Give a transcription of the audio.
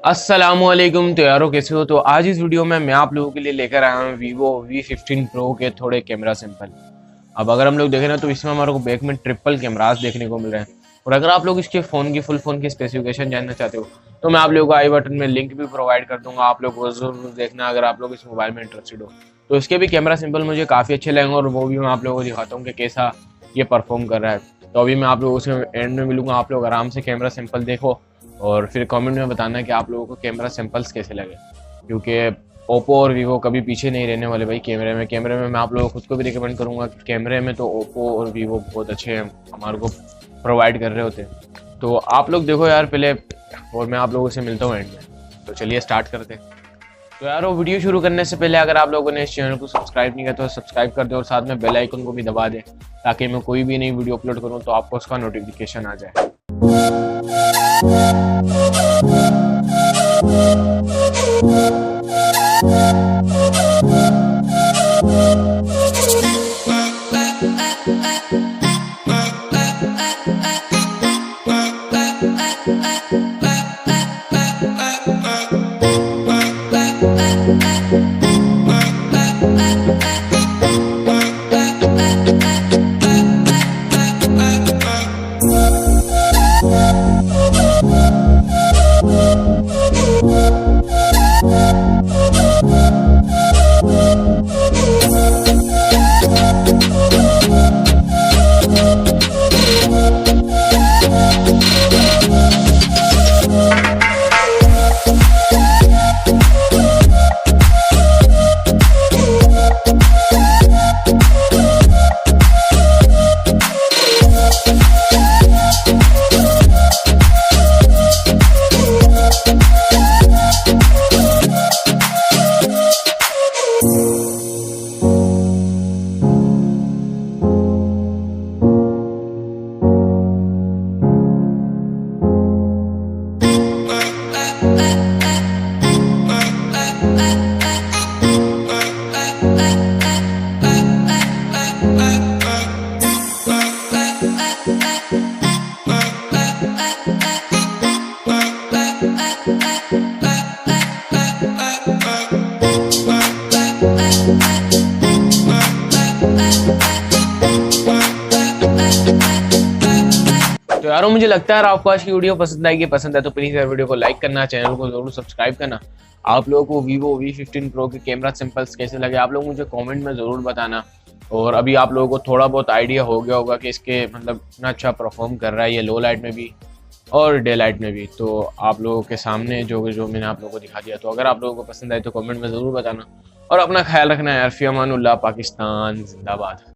अस्सलामुअलैकुम। तो यारो कैसे हो? तो आज इस वीडियो में मैं आप लोगों के लिए लेकर आया हूँ Vivo V15 Pro के थोड़े कैमरा सैंपल। अब अगर हम लोग देखें ना तो इसमें हमारे को बैक में ट्रिपल कैमरास देखने को मिल रहे हैं। और अगर आप लोग इसके फुल फ़ोन की स्पेसिफिकेशन जानना चाहते हो तो मैं आप लोगों को आई बटन में लिंक भी प्रोवाइड कर दूंगा, आप लोग वो जरूर देखना अगर आप लोग इस मोबाइल में इंटरेस्टेड हो। तो इसके भी कैमरा सैंपल मुझे काफ़ी अच्छे लगेंगे और वो भी मैं आप लोगों को दिखाता हूँ कि कैसा ये परफॉर्म कर रहा है। तो अभी मैं आप लोगों से एंड में मिलूंगा, आप लोग आराम से कैमरा सैंपल देखो और फिर कमेंट में बताना कि आप लोगों को कैमरा सैंपल्स कैसे लगे, क्योंकि ओप्पो और वीवो कभी पीछे नहीं रहने वाले भाई। कैमरे में मैं आप लोगों को खुद को भी रिकमेंड करूंगा कि कैमरे में तो ओप्पो और वीवो बहुत अच्छे हैं, हमारे को प्रोवाइड कर रहे होते हैं। तो आप लोग देखो यार पहले, और मैं आप लोगों से मिलता हूँ एंड में। तो चलिए स्टार्ट करते हैं। तो यार वो वीडियो शुरू करने से पहले अगर आप लोगों ने इस चैनल को सब्सक्राइब नहीं किया तो सब्सक्राइब कर दे और साथ में बेल आइकन को भी दबा दें ताकि मैं कोई भी नई वीडियो अपलोड करूँ तो आपको उसका नोटिफिकेशन आ जाए। तो यारों मुझे लगता है आपको आज की वीडियो पसंद आएगी। पसंद है तो प्लीज यार वीडियो को लाइक करना, चैनल को जरूर सब्सक्राइब करना। आप लोगों को Vivo V15 Pro के कैमरा सैंपल्स कैसे लगे आप लोग मुझे कमेंट में ज़रूर बताना। और अभी आप लोगों को थोड़ा बहुत आइडिया हो गया होगा कि इसके मतलब इतना अच्छा परफॉर्म कर रहा है ये लो लाइट में भी और डे लाइट में भी। तो आप लोगों के सामने जो मैंने आप लोगों को दिखा दिया। तो अगर आप लोगों को पसंद आए तो कमेंट में ज़रूर बताना और अपना ख्याल रखना यार। फ़ी अमानुल्लाह। पाकिस्तान जिंदाबाद।